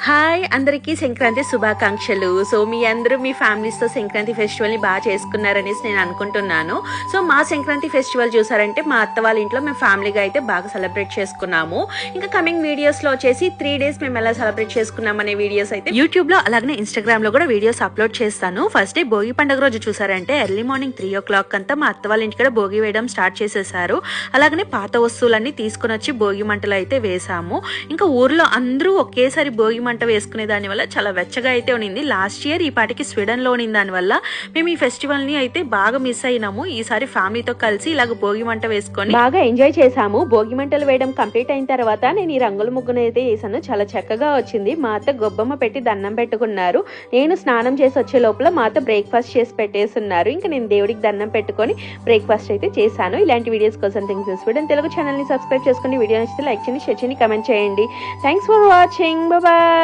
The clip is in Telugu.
హాయ్ అందరికీ సంక్రాంతి శుభాకాంక్షలు. సో మీ అందరూ మీ ఫ్యామిలీస్తో సంక్రాంతి ఫెస్టివల్ని బాగా చేసుకున్నారనేసి నేను అనుకుంటున్నాను. సో మా సంక్రాంతి ఫెస్టివల్ చూసారంటే మా అత్త వాళ్ళ ఇంట్లో మేము ఫ్యామిలీగా అయితే బాగా సెలబ్రేట్ చేసుకున్నాము. ఇంకా కమింగ్ వీడియోస్లో వచ్చేసి 3 days మేము ఎలా సెలబ్రేట్ చేసుకున్నాం అనే వీడియోస్ అయితే యూట్యూబ్లో అలాగే ఇన్స్టాగ్రామ్లో కూడా వీడియోస్ అప్లోడ్ చేస్తాను. ఫస్ట్ డే భోగి పండుగ రోజు చూసారంటే ఎర్లీ మార్నింగ్ 3 o'clock అంతా మా అత్త వాళ్ళ ఇంటికి భోగి వేయడం స్టార్ట్ చేసేసారు. అలాగనే పాత వస్తువులన్నీ తీసుకుని వచ్చి భోగి మంటలు అయితే వేసాము. ఇంకా ఊర్లో అందరూ ఒకేసారి భోగి మంట వేసుకునే దాని వల్ల చాలా వెచ్చగా అయితే ఉన్నింది. లాస్ట్ ఇయర్ ఈ పాటికి స్వీడన్ లో ఉన్న దాని వల్ల మేము ఈ ఫెస్టివల్ ని అయితే బాగా మిస్ అయినాము. ఈసారి ఫ్యామిలీతో కలిసి ఇలాగ భోగి మంట వేసుకొని బాగా ఎంజాయ్ చేసాము. భోగి మంటలు వేయడం కంప్లీట్ అయిన తర్వాత నేను ఈ రంగుల ముగ్గును అయితే వేసాను. చాలా చక్కగా వచ్చింది. మా అత్త గొబ్బమ్మ పెట్టి దండం పెట్టుకున్నారు. నేను స్నానం చేసి వచ్చే లోపల మా అత్త బ్రేక్ఫాస్ట్ చేసి పెట్టేస్తున్నారు. ఇంకా నేను దేవుడికి దండం పెట్టుకొని బ్రేక్ఫాస్ట్ అయితే చేశాను. ఇలాంటి వీడియోస్ కోసం థింగ్స్ స్వీడన్ తెలుగు ఛానల్ ని సబ్స్క్రైబ్ చేసుకోండి. వీడియో నచ్చితే లైక్ చేయండి, షేర్ చేయండి, కమెంట్ చేయండి. Thanks for watching. బాయ్.